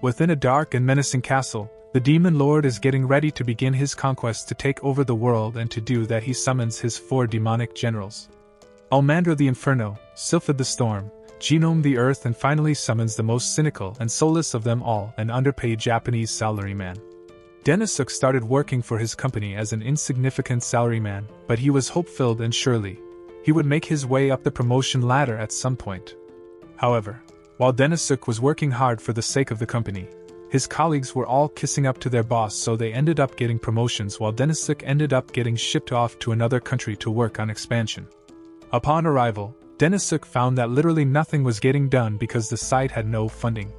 Within a dark and menacing castle, the Demon Lord is getting ready to begin his conquest to take over the world, and to do that he summons his 4 demonic generals. Almandra the Inferno, Sylphid the Storm, Genome the Earth, and finally summons the most cynical and soulless of them all, an underpaid Japanese salaryman. Denisuk started working for his company as an insignificant salaryman, but he was hope-filled and surely he would make his way up the promotion ladder at some point. However, while Denisuk was working hard for the sake of the company, his colleagues were all kissing up to their boss, so they ended up getting promotions while Denisuk ended up getting shipped off to another country to work on expansion. Upon arrival, Denisuk found that literally nothing was getting done because the site had no funding.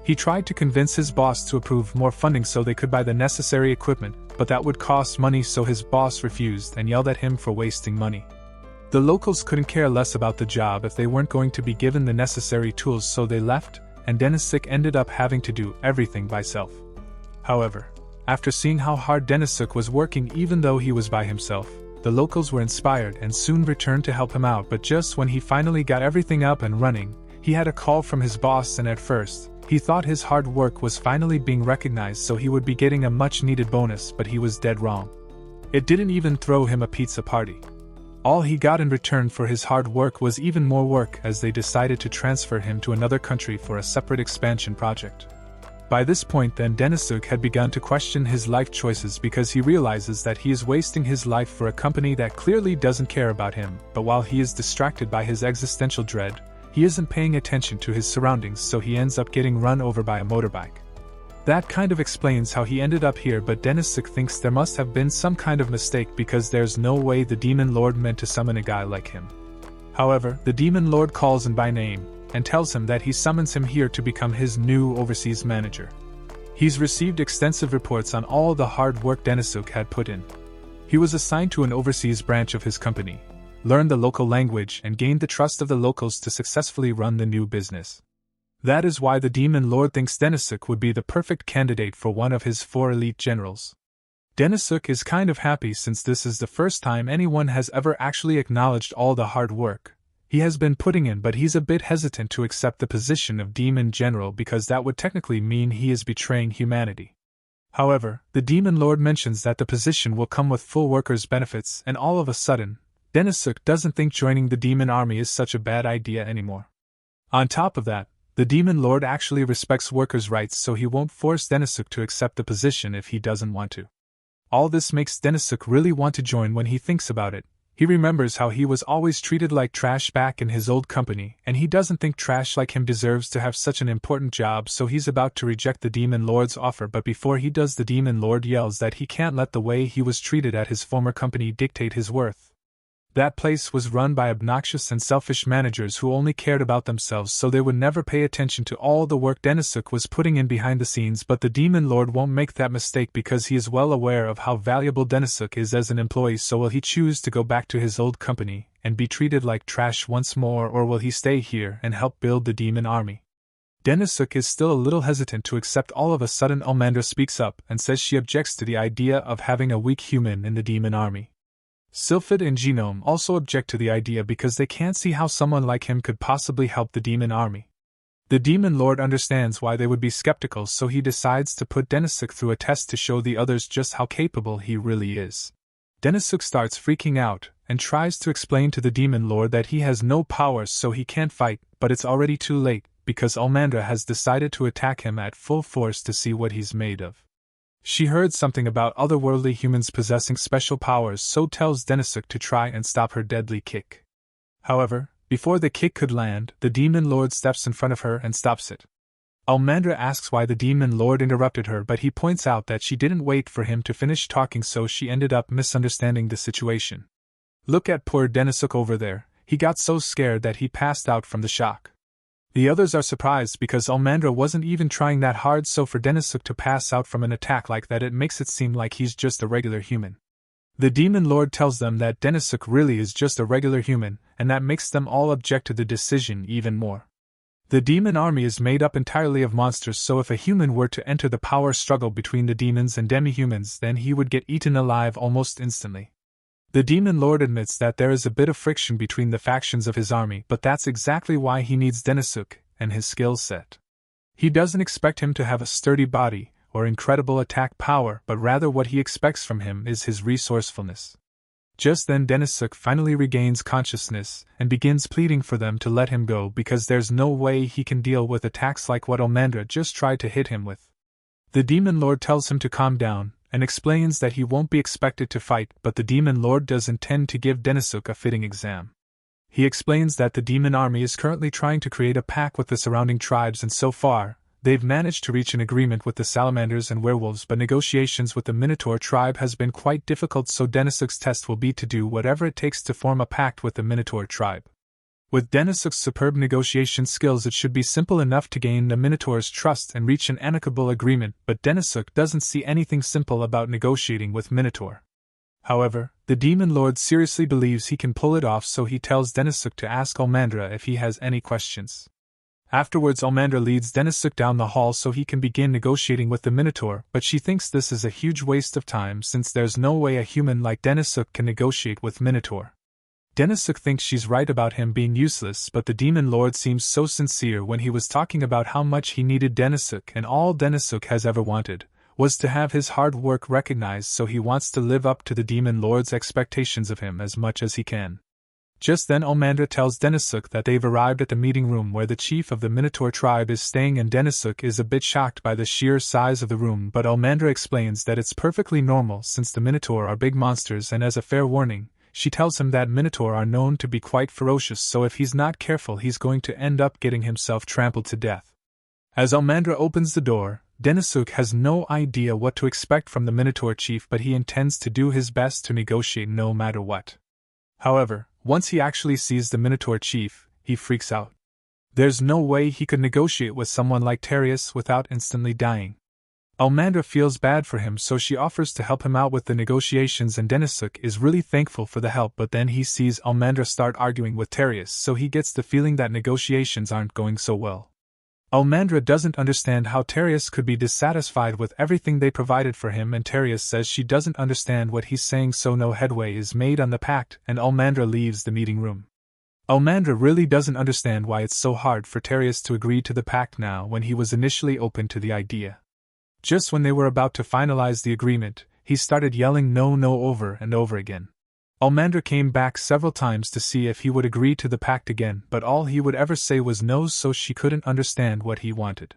He tried to convince his boss to approve more funding so they could buy the necessary equipment, but that would cost money, so his boss refused and yelled at him for wasting money. The locals couldn't care less about the job if they weren't going to be given the necessary tools, so they left, and Denisuk ended up having to do everything by himself. However, after seeing how hard Denisuk was working even though he was by himself, the locals were inspired and soon returned to help him out, but just when he finally got everything up and running, he had a call from his boss, and at first, he thought his hard work was finally being recognized, so he would be getting a much-needed bonus, but he was dead wrong. It didn't even throw him a pizza party. All he got in return for his hard work was even more work, as they decided to transfer him to another country for a separate expansion project. By this point then, Denisuk had begun to question his life choices because he realizes that he is wasting his life for a company that clearly doesn't care about him, but while he is distracted by his existential dread, he isn't paying attention to his surroundings, so he ends up getting run over by a motorbike. That kind of explains how he ended up here, but Denisuk thinks there must have been some kind of mistake because there's no way the Demon Lord meant to summon a guy like him. However, the Demon Lord calls him by name and tells him that he summons him here to become his new overseas manager. He's received extensive reports on all the hard work Denisuk had put in. He was assigned to an overseas branch of his company, learned the local language, and gained the trust of the locals to successfully run the new business. That is why the Demon Lord thinks Denisuk would be the perfect candidate for one of his 4 elite generals. Denisuk is kind of happy since this is the first time anyone has ever actually acknowledged all the hard work he has been putting in, but he's a bit hesitant to accept the position of Demon General because that would technically mean he is betraying humanity. However, the Demon Lord mentions that the position will come with full workers' benefits, and all of a sudden, Denisuk doesn't think joining the Demon Army is such a bad idea anymore. On top of that, the Demon Lord actually respects workers' rights, so he won't force Denisuk to accept the position if he doesn't want to. All this makes Denisuk really want to join. When he thinks about it, he remembers how he was always treated like trash back in his old company, and he doesn't think trash like him deserves to have such an important job, so he's about to reject the Demon Lord's offer, but before he does, the Demon Lord yells that he can't let the way he was treated at his former company dictate his worth. That place was run by obnoxious and selfish managers who only cared about themselves, so they would never pay attention to all the work Denisuk was putting in behind the scenes, but the Demon Lord won't make that mistake because he is well aware of how valuable Denisuk is as an employee. So will he choose to go back to his old company and be treated like trash once more, or will he stay here and help build the Demon Army? Denisuk is still a little hesitant to accept. All of a sudden, Almandra speaks up and says she objects to the idea of having a weak human in the Demon Army. Sylphid and Genome also object to the idea because they can't see how someone like him could possibly help the Demon Army. The Demon Lord understands why they would be skeptical, so he decides to put Denisuk through a test to show the others just how capable he really is. Denisuk starts freaking out and tries to explain to the Demon Lord that he has no powers, so he can't fight, but it's already too late because Almandra has decided to attack him at full force to see what he's made of. She heard something about otherworldly humans possessing special powers, so tells Denisuk to try and stop her deadly kick. However, before the kick could land, the Demon Lord steps in front of her and stops it. Almandra asks why the Demon Lord interrupted her, but he points out that she didn't wait for him to finish talking, so she ended up misunderstanding the situation. Look at poor Denisuk over there, he got so scared that he passed out from the shock. The others are surprised because Almandra wasn't even trying that hard, so for Denisuk to pass out from an attack like that, it makes it seem like he's just a regular human. The Demon Lord tells them that Denisuk really is just a regular human, and that makes them all object to the decision even more. The Demon Army is made up entirely of monsters, so if a human were to enter the power struggle between the demons and demi-humans, then he would get eaten alive almost instantly. The Demon Lord admits that there is a bit of friction between the factions of his army, but that's exactly why he needs Denisuk and his skill set. He doesn't expect him to have a sturdy body or incredible attack power, but rather what he expects from him is his resourcefulness. Just then Denisuk finally regains consciousness and begins pleading for them to let him go because there's no way he can deal with attacks like what Almandra just tried to hit him with. The Demon Lord tells him to calm down and explains that he won't be expected to fight, but the Demon Lord does intend to give Denisuk a fitting exam. He explains that the demon army is currently trying to create a pact with the surrounding tribes, and so far, they've managed to reach an agreement with the salamanders and werewolves, but negotiations with the Minotaur tribe has been quite difficult, so Denisuk's test will be to do whatever it takes to form a pact with the Minotaur tribe. With Denisuk's superb negotiation skills, it should be simple enough to gain the Minotaur's trust and reach an amicable agreement, but Denisuk doesn't see anything simple about negotiating with Minotaur. However, the Demon Lord seriously believes he can pull it off, so he tells Denisuk to ask Almandra if he has any questions. Afterwards, Almandra leads Denisuk down the hall so he can begin negotiating with the Minotaur, but she thinks this is a huge waste of time since there's no way a human like Denisuk can negotiate with Minotaur. Denisuk thinks she's right about him being useless, but the Demon Lord seems so sincere when he was talking about how much he needed Denisuk, and all Denisuk has ever wanted was to have his hard work recognized, so he wants to live up to the Demon Lord's expectations of him as much as he can. Just then Almandra tells Denisuk that they've arrived at the meeting room where the chief of the Minotaur tribe is staying, and Denisuk is a bit shocked by the sheer size of the room, but Almandra explains that it's perfectly normal since the Minotaur are big monsters, and as a fair warning, she tells him that Minotaur are known to be quite ferocious, so if he's not careful he's going to end up getting himself trampled to death. As Almandra opens the door, Denisuk has no idea what to expect from the Minotaur chief, but he intends to do his best to negotiate no matter what. However, once he actually sees the Minotaur chief, he freaks out. There's no way he could negotiate with someone like Terius without instantly dying. Almandra feels bad for him, so she offers to help him out with the negotiations, and Denisuk is really thankful for the help, but then he sees Almandra start arguing with Terius, so he gets the feeling that negotiations aren't going so well. Almandra doesn't understand how Terius could be dissatisfied with everything they provided for him, and Terius says she doesn't understand what he's saying, so no headway is made on the pact, and Almandra leaves the meeting room. Almandra really doesn't understand why it's so hard for Terius to agree to the pact now when he was initially open to the idea. Just when they were about to finalize the agreement, he started yelling no over and over again. Almandra came back several times to see if he would agree to the pact again, but all he would ever say was no, so she couldn't understand what he wanted.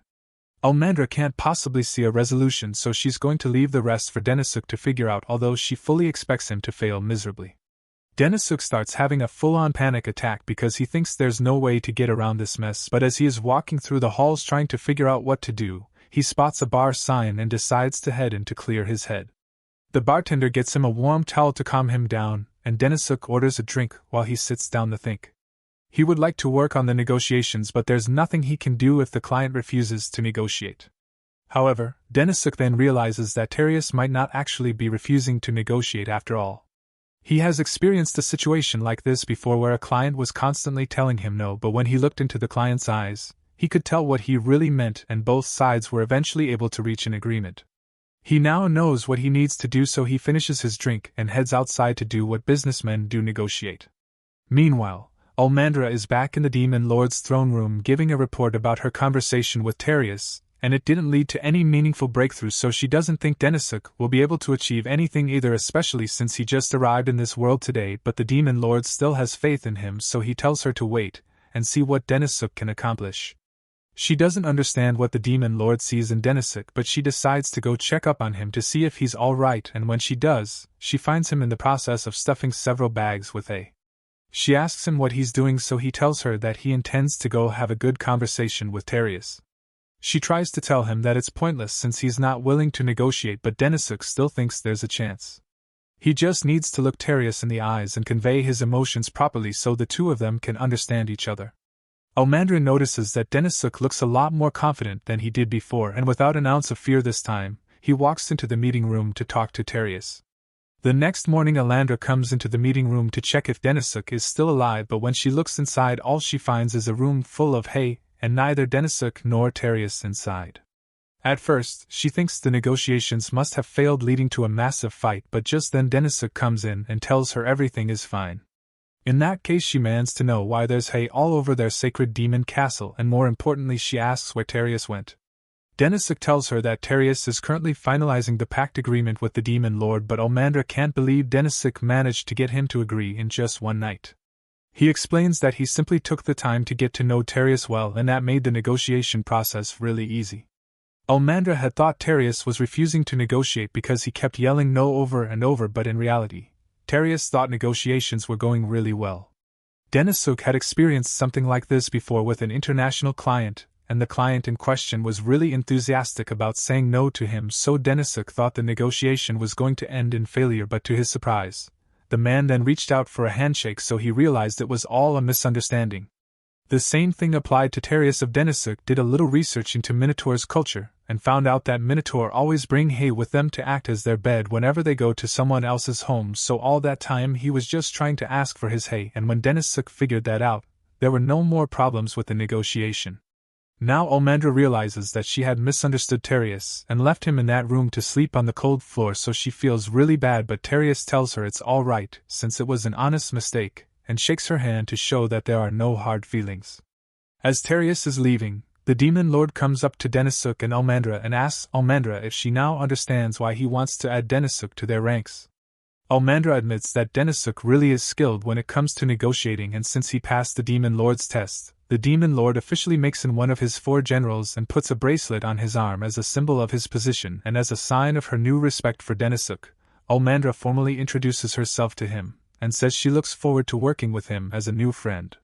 Almandra can't possibly see a resolution, so she's going to leave the rest for Denisuk to figure out, although she fully expects him to fail miserably. Denisuk starts having a full-on panic attack because he thinks there's no way to get around this mess, but as he is walking through the halls trying to figure out what to do, he spots a bar sign and decides to head in to clear his head. The bartender gets him a warm towel to calm him down, and Denisuk orders a drink while he sits down to think. He would like to work on the negotiations, but there's nothing he can do if the client refuses to negotiate. However, Denisuk then realizes that Terius might not actually be refusing to negotiate after all. He has experienced a situation like this before where a client was constantly telling him no, but when he looked into the client's eyes, he could tell what he really meant, and both sides were eventually able to reach an agreement. He now knows what he needs to do, so he finishes his drink and heads outside to do what businessmen do: negotiate. Meanwhile, Almandra is back in the Demon Lord's throne room giving a report about her conversation with Terius, and it didn't lead to any meaningful breakthrough, so she doesn't think Denisuk will be able to achieve anything either, especially since he just arrived in this world today, but the Demon Lord still has faith in him, so he tells her to wait and see what Denisuk can accomplish. She doesn't understand what the Demon Lord sees in Denisuk, but she decides to go check up on him to see if he's alright, and when she does, she finds him in the process of stuffing several bags with hay. She asks him what he's doing, so he tells her that he intends to go have a good conversation with Terius. She tries to tell him that it's pointless since he's not willing to negotiate, but Denisuk still thinks there's a chance. He just needs to look Terius in the eyes and convey his emotions properly so the two of them can understand each other. Almandra notices that Denisuk looks a lot more confident than he did before, and without an ounce of fear this time, he walks into the meeting room to talk to Terius. The next morning Almandra comes into the meeting room to check if Denisuk is still alive, but when she looks inside, all she finds is a room full of hay, and neither Denisuk nor Terius inside. At first, she thinks the negotiations must have failed, leading to a massive fight, but just then Denisuk comes in and tells her everything is fine. In that case, she demands to know why there's hay all over their sacred demon castle, and more importantly, she asks where Terius went. Denisuk tells her that Terius is currently finalizing the pact agreement with the Demon Lord, but Almandra can't believe Denisuk managed to get him to agree in just one night. He explains that he simply took the time to get to know Terius well, and that made the negotiation process really easy. Almandra had thought Terius was refusing to negotiate because he kept yelling no over and over, but in reality, Terius thought negotiations were going really well. Denisuk had experienced something like this before with an international client, and the client in question was really enthusiastic about saying no to him, so Denisuk thought the negotiation was going to end in failure, but to his surprise, the man then reached out for a handshake, so he realized it was all a misunderstanding. The same thing applied to Terius of Denisuk did a little research into Minotaur's culture, and found out that Minotaur always bring hay with them to act as their bed whenever they go to someone else's home, so all that time he was just trying to ask for his hay, and when Denisuk figured that out, there were no more problems with the negotiation. Now Almandra realizes that she had misunderstood Terius and left him in that room to sleep on the cold floor, so she feels really bad, but Terius tells her it's all right since it was an honest mistake, and shakes her hand to show that there are no hard feelings. As Terius is leaving, the Demon Lord comes up to Denisuk and Almandra and asks Almandra if she now understands why he wants to add Denisuk to their ranks. Almandra admits that Denisuk really is skilled when it comes to negotiating, and since he passed the Demon Lord's test, the Demon Lord officially makes him one of his 4 generals and puts a bracelet on his arm as a symbol of his position, and as a sign of her new respect for Denisuk, Almandra formally introduces herself to him, and says she looks forward to working with him as a new friend.